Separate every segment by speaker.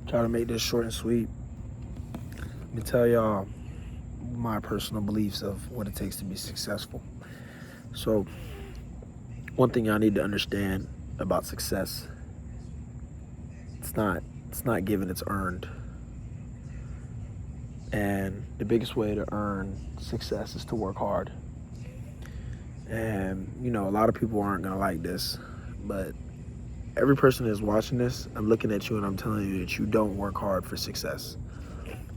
Speaker 1: Try to make this short and sweet. Let me tell y'all my personal beliefs of what it takes to be successful. So, one thing y'all need to understand about success, it's not given, it's earned. And the biggest way to earn success is to work hard. And, a lot of people aren't going to like this, but every person that's watching this, I'm looking at you and I'm telling you that you don't work hard for success.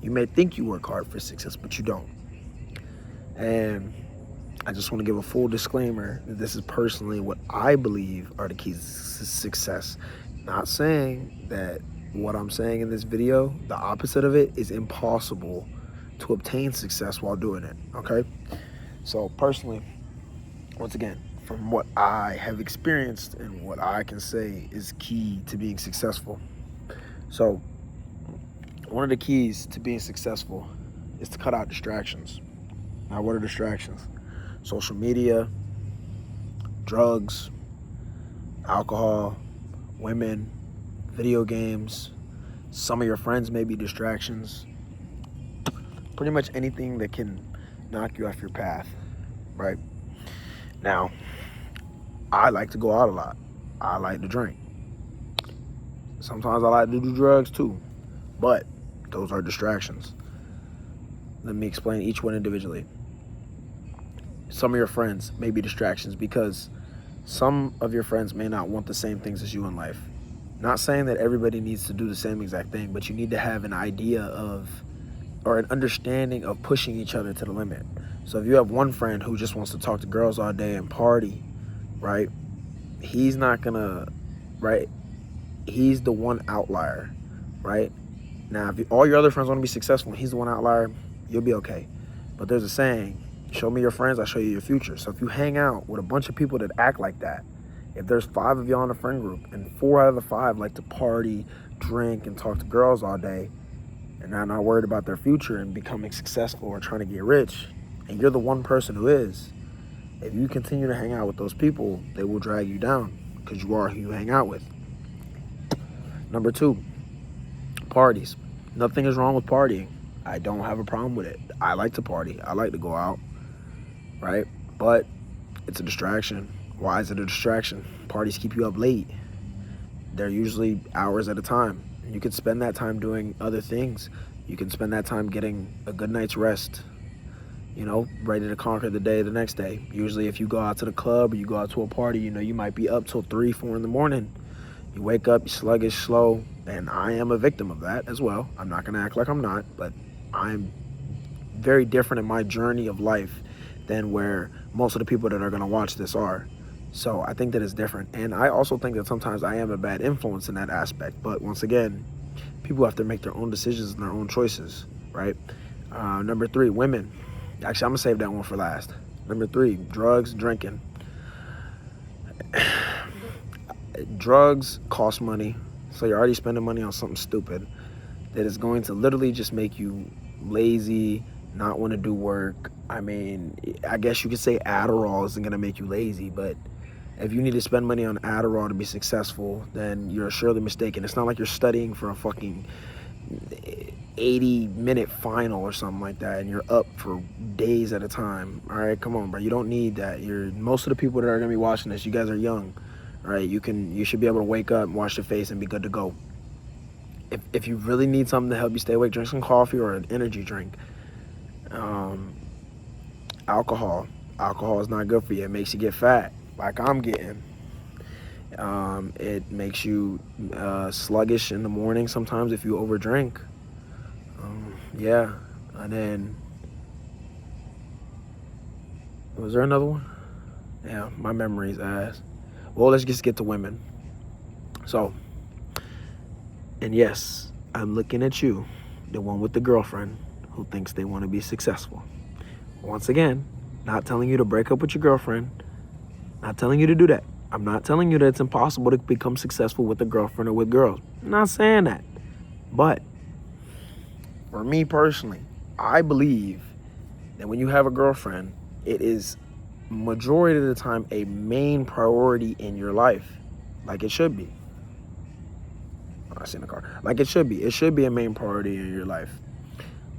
Speaker 1: You may think you work hard for success, but you don't. And I just want to give a full disclaimer that this is personally what I believe are the keys to success. Not saying that what I'm saying in this video, the opposite of it, is impossible to obtain success while doing it, okay? So personally, once again, from what I have experienced and what I can say is key to being successful. So one of the keys to being successful is to cut out distractions. Now, what are distractions? Social media, drugs, alcohol, women, video games. Some of your friends may be distractions. Pretty much anything that can knock you off your path, right? Now, I like to go out a lot. I like to drink. Sometimes I like to do drugs too, but those are distractions. Let me explain each one individually. Some of your friends may be distractions because some of your friends may not want the same things as you in life. Not saying that everybody needs to do the same exact thing, but you need to have an idea of, or an understanding of pushing each other to the limit. So if you have one friend who just wants to talk to girls all day and party, right? He's not gonna, right? He's the one outlier, right? Now, if all your other friends want to be successful and he's the one outlier, you'll be okay. But there's a saying, show me your friends, I'll show you your future. So if you hang out with a bunch of people that act like that, if there's 5 of y'all in a friend group and 4 out of the 5 like to party, drink, and talk to girls all day, and they're not worried about their future and becoming successful or trying to get rich, and you're the one person who is, if you continue to hang out with those people, they will drag you down because you are who you hang out with. Number 2, parties. Nothing is wrong with partying. I don't have a problem with it. I like to party. I like to go out, right? But it's a distraction. Why is it a distraction? Parties keep you up late. They're usually hours at a time. You can spend that time doing other things. You can spend that time getting a good night's rest, ready to conquer the day the next day. Usually if you go out to the club or you go out to a party, you might be up till 3, 4 in the morning. You wake up, you're sluggish, slow, and I am a victim of that as well. I'm not gonna act like I'm not, but I'm very different in my journey of life than where most of the people that are gonna watch this are. So I think that it's different. And I also think that sometimes I am a bad influence in that aspect. But once again, people have to make their own decisions and their own choices, right? Number 3, women. Actually, I'm gonna save that one for last. Number 3, drugs, drinking. Drugs cost money, so you're already spending money on something stupid that is going to literally just make you lazy, not want to do work. I mean, I guess you could say Adderall isn't going to make you lazy, but if you need to spend money on Adderall to be successful, then you're surely mistaken. It's not like you're studying for a fucking 80-minute final or something like that and you're up for days at a time. All right, come on, bro. You don't need that. Most of the people that are going to be watching this, you guys are young. All right, you should be able to wake up, wash your face, and be good to go. If you really need something to help you stay awake, drink some coffee or an energy drink. Alcohol is not good for you. It makes you get fat, like I'm getting. It makes you sluggish in the morning sometimes if you overdrink. Yeah, and then was there another one? Yeah, my memory's ass. Well, let's just get to women. So, and yes, I'm looking at you, the one with the girlfriend who thinks they want to be successful. Once again, not telling you to break up with your girlfriend, not telling you to do that. I'm not telling you that it's impossible to become successful with a girlfriend or with girls. I'm not saying that. But for me personally, I believe that when you have a girlfriend, it is majority of the time a main priority in your life, like it should be. I seen a car. Like it should be. It should be a main priority in your life.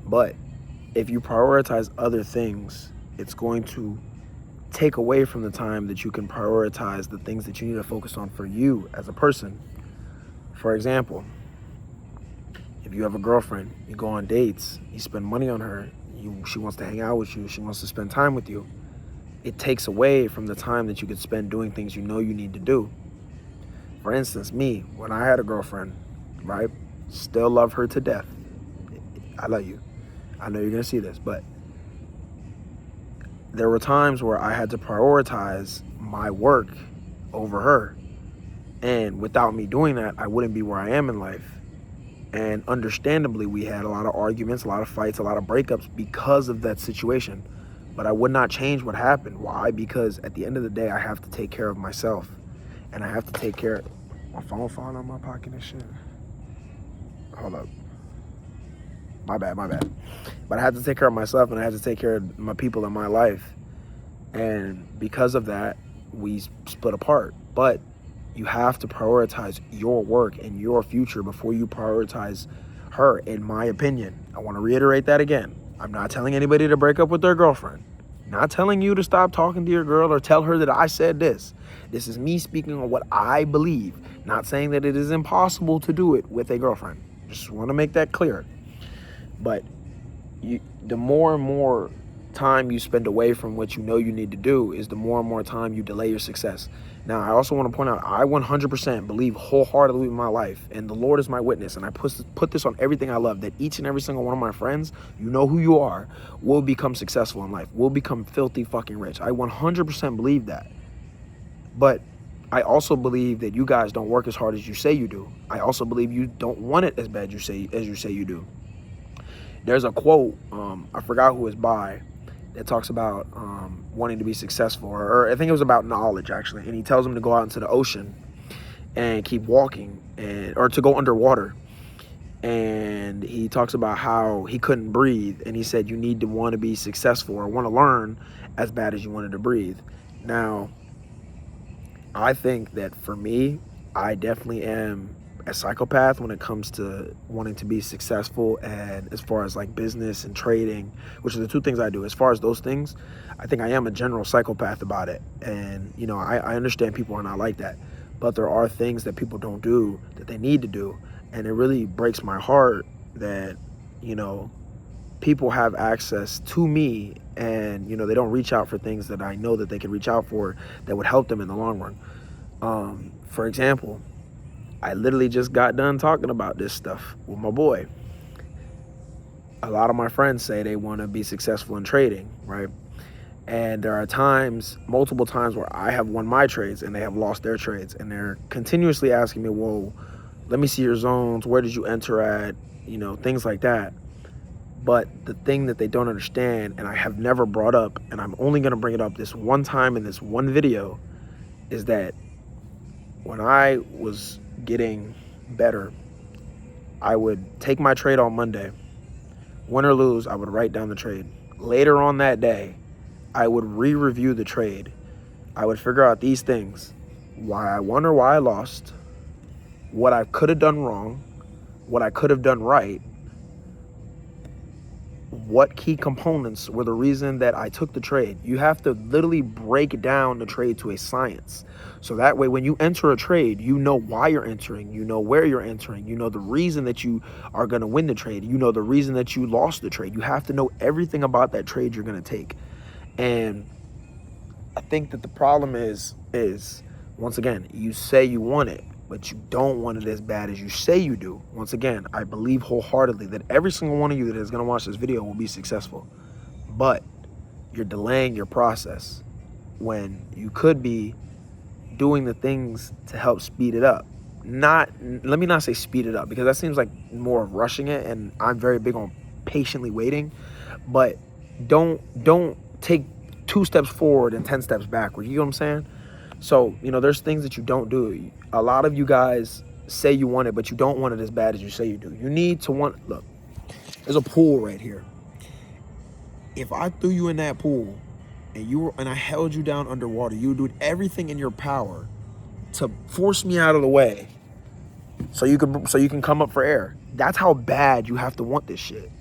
Speaker 1: But if you prioritize other things, it's going to take away from the time that you can prioritize the things that you need to focus on for you as a person. For example, if you have a girlfriend, you go on dates, you spend money on her, she wants to hang out with you, she wants to spend time with you, it takes away from the time that you could spend doing things you know you need to do. For instance, me, when I had a girlfriend, right, still love her to death. I love you. I know you're gonna see this, but there were times where I had to prioritize my work over her. And without me doing that, I wouldn't be where I am in life. And understandably, we had a lot of arguments, a lot of fights, a lot of breakups because of that situation. But I would not change what happened. Why? Because at the end of the day, I have to take care of myself. And I have to take care of... My phone falling out of my pocket and shit. Hold up. My bad. But I had to take care of myself, and I had to take care of my people in my life. And because of that, we split apart. But you have to prioritize your work and your future before you prioritize her, in my opinion. I want to reiterate that again. I'm not telling anybody to break up with their girlfriend. Not telling you to stop talking to your girl or tell her that I said this. This is me speaking on what I believe. Not saying that it is impossible to do it with a girlfriend. Just want to make that clear. But the more and more time you spend away from what you know you need to do is the more and more time you delay your success. Now, I also want to point out, I 100% believe wholeheartedly in my life, and the Lord is my witness, and I put this on everything I love, that each and every single one of my friends, you know who you are, will become successful in life, will become filthy fucking rich. I 100% believe that. But I also believe that you guys don't work as hard as you say you do. I also believe you don't want it as bad as you say you do. There's a quote, I forgot who it's by, that talks about wanting to be successful, or I think it was about knowledge actually, and he tells him to go out into the ocean and keep walking, or to go underwater, and he talks about how he couldn't breathe, and he said you need to want to be successful or want to learn as bad as you wanted to breathe. Now, I think that for me, I definitely am a psychopath when it comes to wanting to be successful, and as far as like business and trading, which are the two things I do. As far as those things, I think I am a general psychopath about it. And you know, I understand people are not like that, but there are things that people don't do that they need to do, and it really breaks my heart that, you know, people have access to me, and you know, they don't reach out for things that I know that they can reach out for that would help them in the long run. For example, I literally just got done talking about this stuff with my boy. A lot of my friends say they want to be successful in trading, right? And there are times, multiple times, where I have won my trades and they have lost their trades, and they're continuously asking me, whoa, let me see your zones, where did you enter at, you know, things like that. But the thing that they don't understand, and I have never brought up, and I'm only going to bring it up this one time in this one video, is that when I was getting better, I would take my trade on Monday. Win or lose, I would write down the trade. Later on that day, I would re-review the trade. I would figure out these things: why I won or why I lost, what I could have done wrong, what I could have done right, what key components were the reason that I took the trade. You have to literally break down the trade to a science. So that way, when you enter a trade, you know why you're entering, you know where you're entering, you know the reason that you are going to win the trade, you know the reason that you lost the trade. You have to know everything about that trade you're going to take. And I think that the problem is once again, you say you want it, but you don't want it as bad as you say you do. Once again, I believe wholeheartedly that every single one of you that is going to watch this video will be successful. But you're delaying your process when you could be doing the things to help speed it up. Let me not say speed it up, because that seems like more of rushing it, and I'm very big on patiently waiting. But don't take 2 steps forward and 10 steps backward. You know what I'm saying? So, you know, there's things that you don't do. A lot of you guys say you want it, but you don't want it as bad as you say you do. You need to want, look, there's a pool right here. If I threw you in that pool and I held you down underwater, you would do everything in your power to force me out of the way. so you can come up for air. That's how bad you have to want this shit.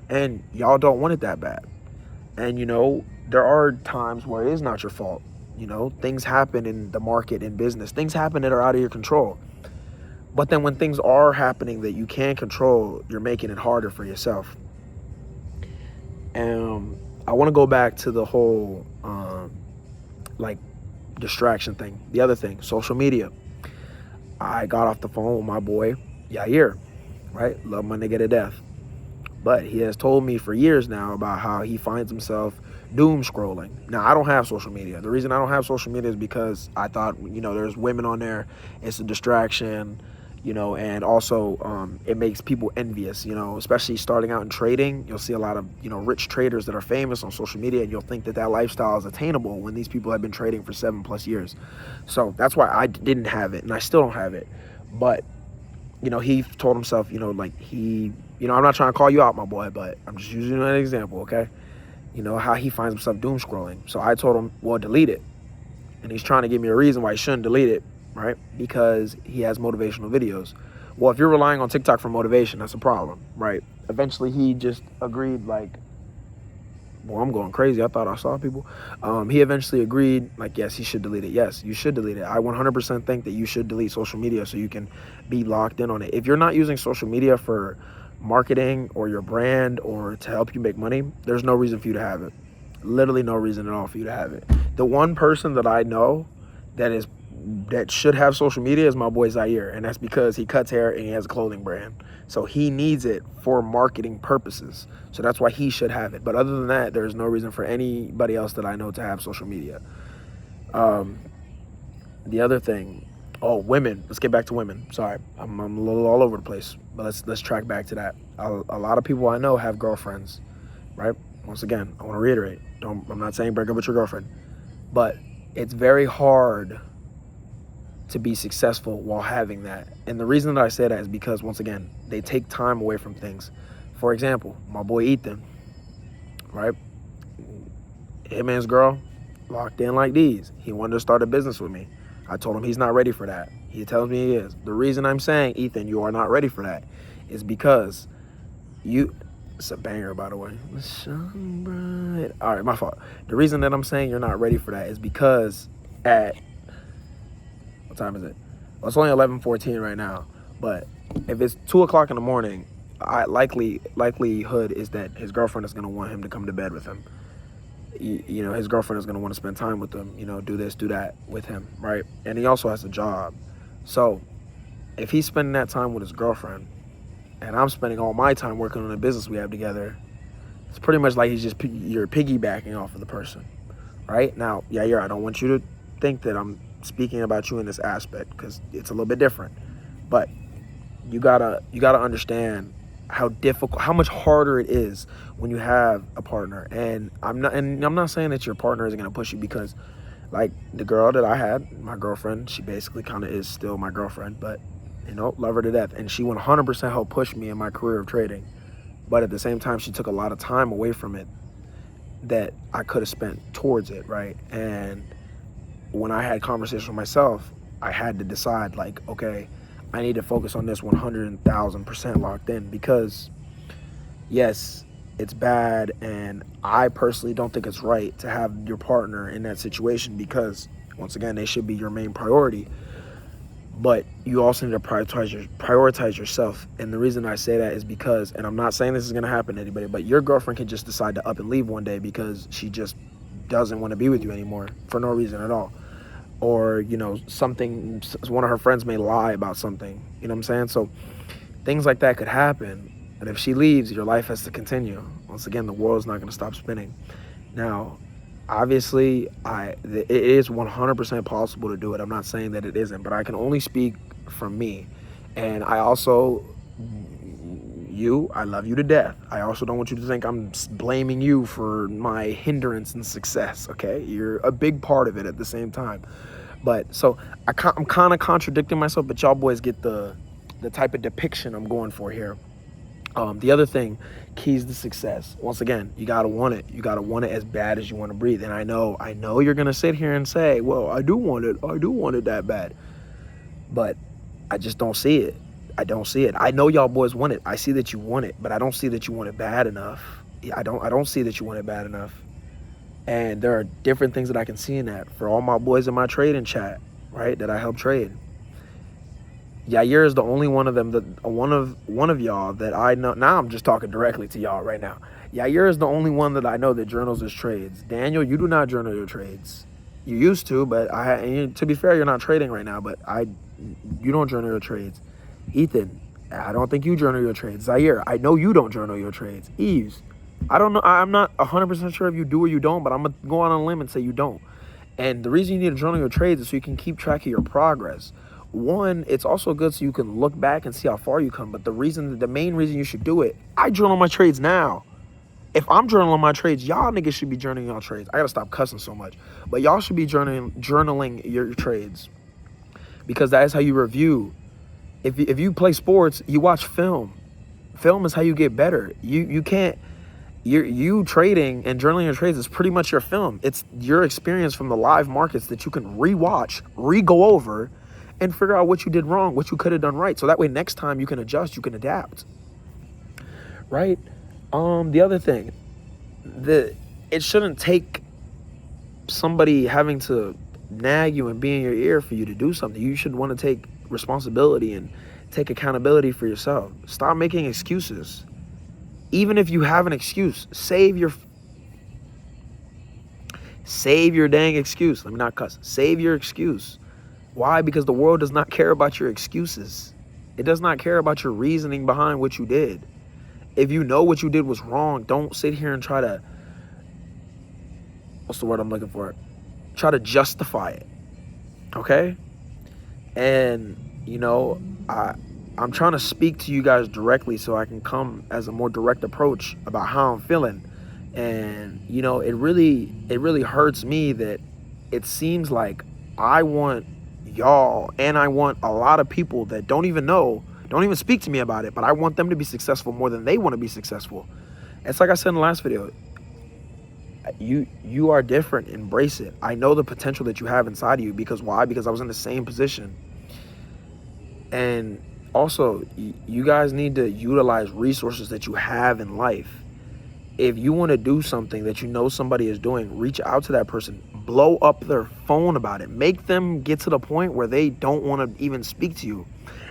Speaker 1: And y'all don't want it that bad. And there are times where it is not your fault. Things happen in the market, in business. Things happen that are out of your control. But then when things are happening that you can't control, you're making it harder for yourself. And I want to go back to the whole distraction thing. The other thing, social media. I got off the phone with my boy Yair, right? Love my nigga to death. But he has told me for years now about how he finds himself doom scrolling. Now, I don't have social media. The reason I don't have social media is because I thought, there's women on there. It's a distraction, and also it makes people envious, especially starting out in trading. You'll see a lot of, rich traders that are famous on social media, and you'll think that lifestyle is attainable when these people have been trading for 7+ years. So that's why I didn't have it, and I still don't have it. But, he told himself, I'm not trying to call you out, my boy, but I'm just using an example, okay? How he finds himself doom scrolling. So I told him, well, delete it. And he's trying to give me a reason why he shouldn't delete it, right? Because he has motivational videos. Well, if you're relying on TikTok for motivation, that's a problem, right? Eventually, he just agreed, well, I'm going crazy. I thought I saw people. He eventually agreed, yes, he should delete it. Yes, you should delete it. I 100% think that you should delete social media so you can be locked in on it. If you're not using social media for marketing or your brand or to help you make money, there's no reason for you to have it. Literally no reason at all for you to have it. The one person that I know that should have social media is my boy Zaire, and that's because he cuts hair and he has a clothing brand. So he needs it for marketing purposes. So that's why he should have it. But other than that, there's no reason for anybody else that I know to have social media. The other thing, women. Let's get back to women. Sorry, I'm a little all over the place, but let's track back to that. A lot of people I know have girlfriends, right? Once again, I want to reiterate. I'm not saying break up with your girlfriend, but it's very hard to be successful while having that. And the reason that I say that is because, once again, they take time away from things. For example, my boy Ethan, right? Him and his girl locked in like these. He wanted to start a business with me. I told him he's not ready for that. He tells me he is. The reason I'm saying, Ethan, you are not ready for that is because it's a banger, by the way. All right, my fault. The reason that I'm saying you're not ready for that is because what time is it? Well, it's only 11:14 right now. But if it's 2 o'clock in the morning, likelihood is that his girlfriend is going to want him to come to bed with him. His girlfriend is going to want to spend time with him, do this, do that with him, right? And he also has a job. So if he's spending that time with his girlfriend and I'm spending all my time working on the business we have together, it's pretty much like you're piggybacking off of the person, right? Now, I don't want you to think that I'm speaking about you in this aspect because it's a little bit different, but you gotta understand how much harder it is when you have a partner. And I'm not saying that your partner isn't gonna push you, because the girl that I had, my girlfriend, she basically kind of is still my girlfriend, but love her to death, and she 100% helped push me in my career of trading. But at the same time, she took a lot of time away from it that I could have spent towards it, right? And when I had conversations with myself, I had to decide, okay, I need to focus on this 100,000% locked in, because yes, it's bad, and I personally don't think it's right to have your partner in that situation, because once again, they should be your main priority. But you also need to prioritize yourself. And the reason I say that is because, and I'm not saying this is going to happen to anybody, but your girlfriend can just decide to up and leave one day because she just doesn't want to be with you anymore for no reason at all. Or, one of her friends may lie about something, you know what I'm saying? So things like that could happen. And if she leaves, your life has to continue. Once again, the world's not going to stop spinning. Now, obviously, it is 100% possible to do it. I'm not saying that it isn't, but I can only speak from me. And I also, I love you to death. I also don't want you to think I'm blaming you for my hindrance and success, okay? You're a big part of it at the same time. But so I'm kind of contradicting myself, but y'all boys get the type of depiction I'm going for here. The other thing, keys to success. Once again, you gotta want it. You gotta want it as bad as you want to breathe. And I know you're gonna sit here and say, well, I do want it that bad. But I just don't see it. I don't see it. I know y'all boys want it. I see that you want it, but I don't see that you want it bad enough. I don't see that you want it bad enough. And there are different things that I can see in that. For all my boys in my trading chat, right, that I help trade, Yair is the only one of them, one of y'all that I know. Now I'm just talking directly to y'all right now. Yair is the only one that I know that journals his trades. Daniel, you do not journal your trades. You used to, but to be fair, you're not trading right now, but you don't journal your trades. Ethan, I don't think you journal your trades. Zaire, I know you don't journal your trades. Eves, I don't know. I'm not 100% sure if you do or you don't, but I'm going to go on a limb and say you don't. And the reason you need to journal your trades is so you can keep track of your progress. One, it's also good so you can look back and see how far you come. But the main reason you should do it, I journal my trades now. If I'm journaling my trades, y'all niggas should be journaling y'all trades. I got to stop cussing so much. But y'all should be journaling your trades, because that is how you review. If you play sports, you watch film. Film is how you get better. You trading and journaling your trades is pretty much your film. It's your experience from the live markets that you can re-watch, re-go over, and figure out what you did wrong, what you could have done right. So that way next time you can adjust, you can adapt. Right? The other thing, it shouldn't take somebody having to nag you and be in your ear for you to do something. You should want to take responsibility and take accountability for yourself. Stop making excuses. Even if you have an excuse, save your dang excuse. Let me not cuss. Save your excuse. Why? Because the world does not care about your excuses. It does not care about your reasoning behind what you did. If you know what you did was wrong, don't sit here and try to, what's the word I'm looking for? Try to justify it. Okay? And, I'm trying to speak to you guys directly so I can come as a more direct approach about how I'm feeling. And, it really hurts me that it seems like I want y'all and I want a lot of people that don't even speak to me about it, but I want them to be successful more than they want to be successful. It's like I said in the last video, you are different. Embrace it. I know the potential that you have inside of you. Because why? Because I was in the same position. And also, you guys need to utilize resources that you have in life. If you want to do something that you know somebody is doing, reach out to that person. Blow up their phone about it. Make them get to the point where they don't want to even speak to you.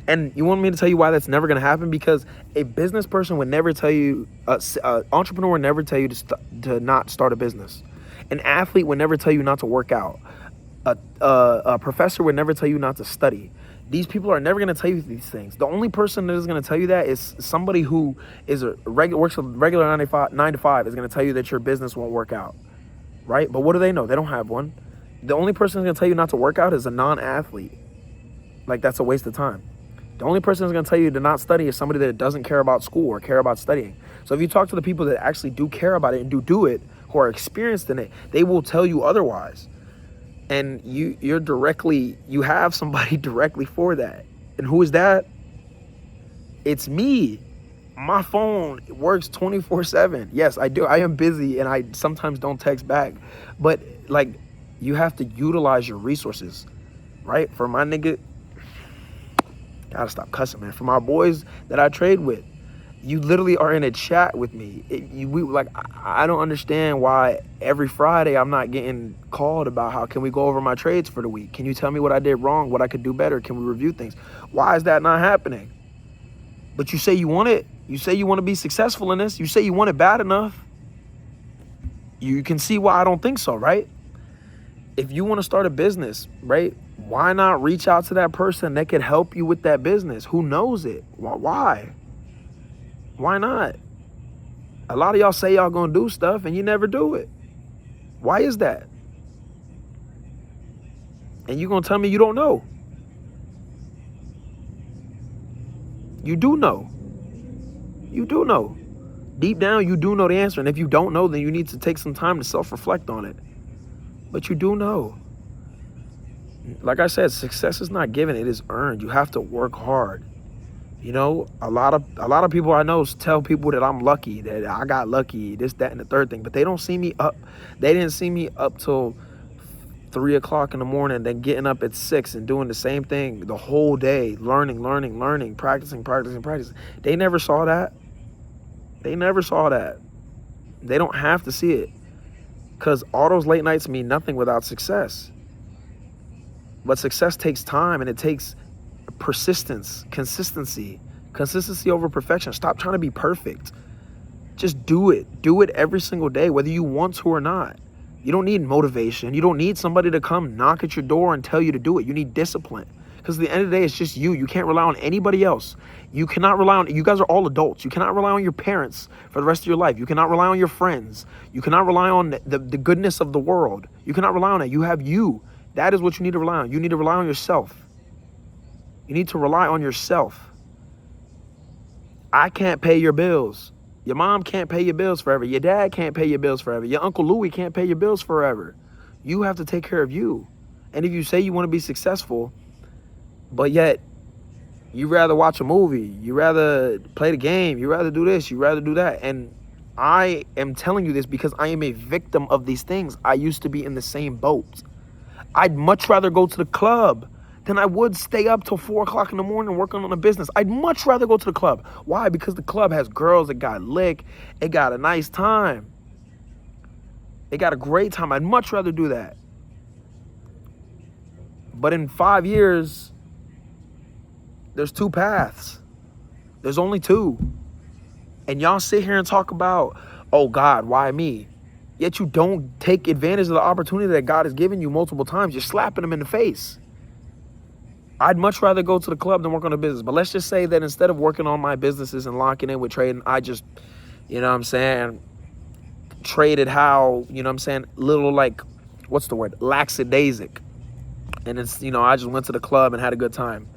Speaker 1: And you want me to tell you why that's never going to happen? Because a business person would never tell you, an entrepreneur would never tell you to not start a business. An athlete would never tell you not to work out. A professor would never tell you not to study. These people are never going to tell you these things. The only person that is going to tell you that is somebody who is works a regular 9 to 5 is going to tell you that your business won't work out, right? But what do they know? They don't have one. The only person that's going to tell you not to work out is a non-athlete. Like, that's a waste of time. The only person that's going to tell you to not study is somebody that doesn't care about school or care about studying. So if you talk to the people that actually do care about it and do it, who are experienced in it, they will tell you otherwise. And you have somebody directly for that. And who is that? It's me. My phone works 24/7. Yes, I do. I am busy and I sometimes don't text back. But you have to utilize your resources, right? For my nigga, gotta stop cussing, man. For my boys that I trade with, you literally are in a chat with me. I don't understand why every Friday I'm not getting called about how can we go over my trades for the week? Can you tell me what I did wrong, what I could do better? Can we review things? Why is that not happening? But you say you want it. You say you want to be successful in this. You say you want it bad enough. You can see why I don't think so, right? If you want to start a business, right, why not reach out to that person that could help you with that business? Who knows it? Why? Why not? A lot of y'all say y'all gonna do stuff and you never do it. Why is that? And you gonna tell me you don't know? You do know. You do know. Deep down, you do know the answer. And if you don't know, then you need to take some time to self-reflect on it. But you do know. Like I said, success is not given, it is earned. You have to work hard. A lot of people I know tell people that I'm lucky, that I got lucky, this, that, and the third thing, but they don't see me up. They didn't see me up till 3 o'clock in the morning, then getting up at 6 and doing the same thing the whole day, learning, practicing. They never saw that. They never saw that. They don't have to see it, because all those late nights mean nothing without success. But success takes time, and it takes persistence, consistency over perfection. Stop trying to be perfect. Just do it. Do it every single day, whether you want to or not. You don't need motivation. You don't need somebody to come knock at your door and tell you to do it. You need discipline. Because at the end of the day, it's just you. You can't rely on anybody else. You cannot rely on, you guys are all adults. You cannot rely on your parents for the rest of your life. You cannot rely on your friends. You cannot rely on the goodness of the world. You cannot rely on that. You have you. That is what you need to rely on. You need to rely on yourself. You need to rely on yourself. I can't pay your bills. Your mom can't pay your bills forever. Your dad can't pay your bills forever. Your Uncle Louie can't pay your bills forever. You have to take care of you. And if you say you want to be successful, but yet you rather watch a movie, you rather play the game, you rather do this, you rather do that. And I am telling you this because I am a victim of these things. I used to be in the same boat. I'd much rather go to the club than I would stay up till 4 o'clock in the morning working on a business. I'd much rather go to the club. Why? Because the club has girls that got lick. It got a nice time. It got a great time. I'd much rather do that. But in 5 years, there's 2 paths. There's only 2. And y'all sit here and talk about, oh God, why me? Yet you don't take advantage of the opportunity that God has given you multiple times. You're slapping them in the face. I'd much rather go to the club than work on a business. But let's just say that instead of working on my businesses and locking in with trading, I just, you know what I'm saying, traded how, you know what I'm saying, little like, what's the word, lackadaisic. And it's, you know, I just went to the club and had a good time.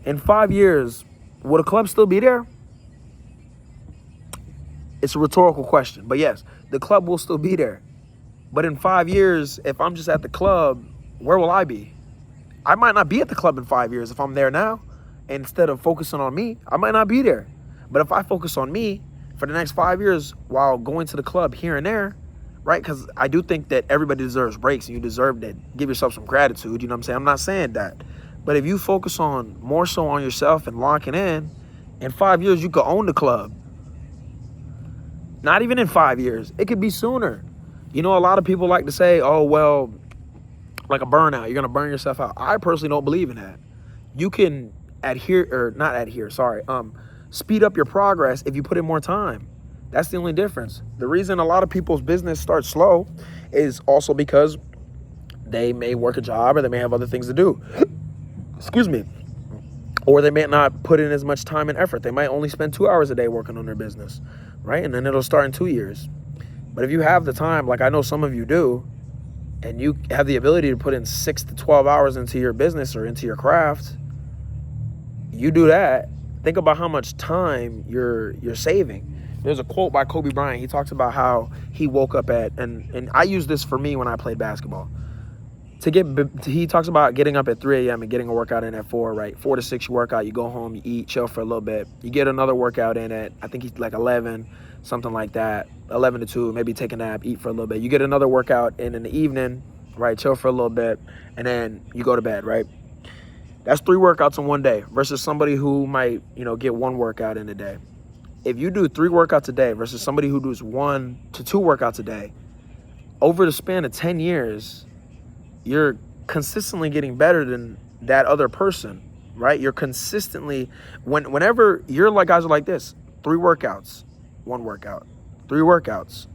Speaker 1: In 5 years, will the club still be there? It's a rhetorical question. But yes, the club will still be there. But in 5 years, if I'm just at the club, where will I be? I might not be at the club in 5 years if I'm there now. And instead of focusing on me, I might not be there. But if I focus on me for the next 5 years while going to the club here and there, right? Because I do think that everybody deserves breaks and you deserve that. Give yourself some gratitude. You know what I'm saying? I'm not saying that. But if you focus on more so on yourself and locking in 5 years, you could own the club. Not even in 5 years. It could be sooner. You know, a lot of people like to say, oh, well, like a burnout, you're going to burn yourself out. I personally don't believe in that. You can speed up your progress if you put in more time. That's the only difference. The reason a lot of people's business starts slow is also because they may work a job or they may have other things to do. Excuse me. Or they may not put in as much time and effort. They might only spend 2 hours a day working on their business, right? And then it'll start in 2 years. But if you have the time, like I know some of you do, and you have the ability to put in 6 to 12 hours into your business or into your craft, you do that. Think about how much time you're saving. There's a quote by Kobe Bryant. He talks about how he woke up at, and I use this for me when I played basketball. He talks about getting up at 3 a.m. and getting a workout in at 4, right? 4 to 6 you work out, you go home, you eat, chill for a little bit. You get another workout in at, I think he's like 11, something like that. 11 to 2, maybe take a nap, eat for a little bit. You get another workout in the evening, right? Chill for a little bit, and then you go to bed, right? That's 3 workouts in one day versus somebody who might, you know, get 1 workout in a day. If you do 3 workouts a day versus somebody who does 1 to 2 workouts a day, over the span of 10 years, you're consistently getting better than that other person, right? You're consistently, whenever you're like, guys are like this, 3 workouts, 1 workout, 3 workouts,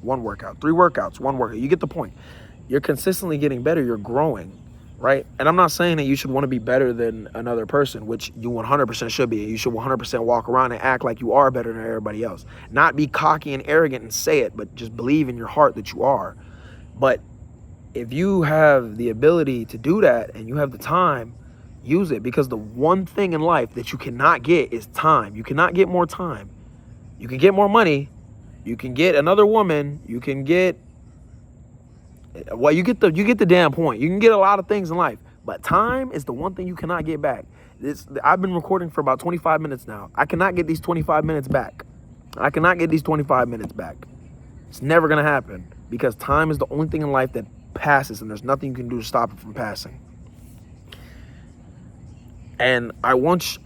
Speaker 1: 1 workout, 3 workouts, 1 workout. You get the point. You're consistently getting better. You're growing, right? And I'm not saying that you should want to be better than another person, which you 100% should be. You should 100% walk around and act like you are better than everybody else. Not be cocky and arrogant and say it, but just believe in your heart that you are. But if you have the ability to do that and you have the time, use it, because the one thing in life that you cannot get is time. You cannot get more time. You can get more money. You can get another woman. You can get, well, you get the damn point. You can get a lot of things in life, but time is the one thing you cannot get back. I've been recording for about 25 minutes now. I cannot get these 25 minutes back. I cannot get these 25 minutes back. It's never going to happen, because time is the only thing in life that passes, and there's nothing you can do to stop it from passing. And I want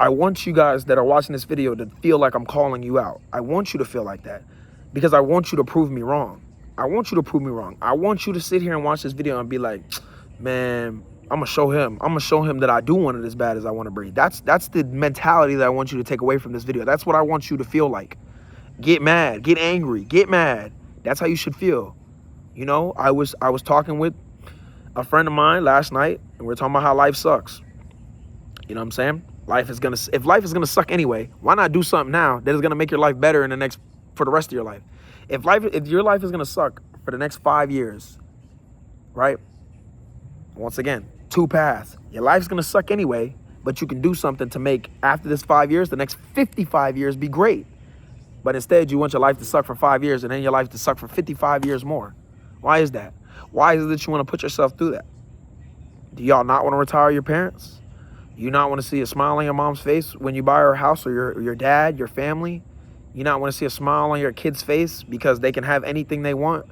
Speaker 1: you guys that are watching this video to feel like I'm calling you out. I want you to feel like that because I want you to prove me wrong. I want you to prove me wrong. I want you to sit here and watch this video and be like, man, I'm gonna show him that I do want it as bad as I want to breathe. That's the mentality that I want you to take away from this video. That's what I want you to feel like. Get mad, get angry, get mad. That's how you should feel. You know, I was talking with a friend of mine last night, and we were talking about how life sucks. You know what I'm saying? If life is gonna suck anyway, why not do something now that is gonna make your life better for the rest of your life? If your life is gonna suck for the next 5 years, right? Once again, 2 paths. Your life's gonna suck anyway, but you can do something to make after this 5 years, the next 55 years be great. But instead, you want your life to suck for 5 years and then your life to suck for 55 years more. Why is that? Why is it that you want to put yourself through that? Do y'all not want to retire your parents? You not want to see a smile on your mom's face when you buy her a house, or your dad, your family? You not want to see a smile on your kid's face because they can have anything they want?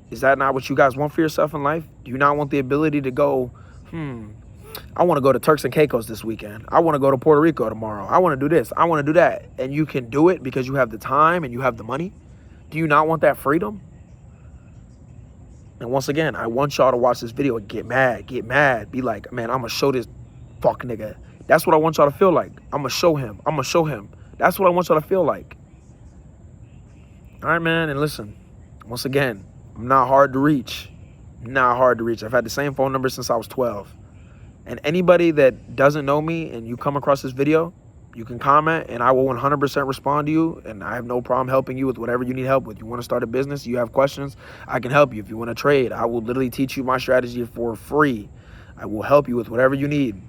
Speaker 1: Is that not what you guys want for yourself in life? Do you not want the ability to go, I want to go to Turks and Caicos this weekend. I want to go to Puerto Rico tomorrow. I want to do this. I want to do that. And you can do it because you have the time and you have the money. Do you not want that freedom? And once again, I want y'all to watch this video and get mad. Be like, man, I'm going to show this fuck nigga. That's what I want y'all to feel like. I'm going to show him. That's what I want y'all to feel like. All right, man. And listen, once again, I'm not hard to reach. I've had the same phone number since I was 12. And anybody that doesn't know me and you come across this video, you can comment and I will 100% respond to you. And I have no problem helping you with whatever you need help with. You want to start a business, you have questions, I can help you. If you want to trade, I will literally teach you my strategy for free. I will help you with whatever you need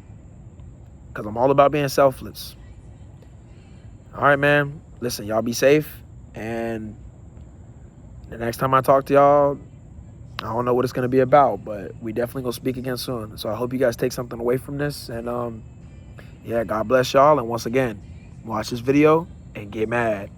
Speaker 1: because I'm all about being selfless. All right, man. Listen, y'all be safe. And the next time I talk to y'all, I don't know what it's going to be about, but we definitely going to speak again soon. So I hope you guys take something away from this. And yeah, God bless y'all. And once again, watch this video and get mad.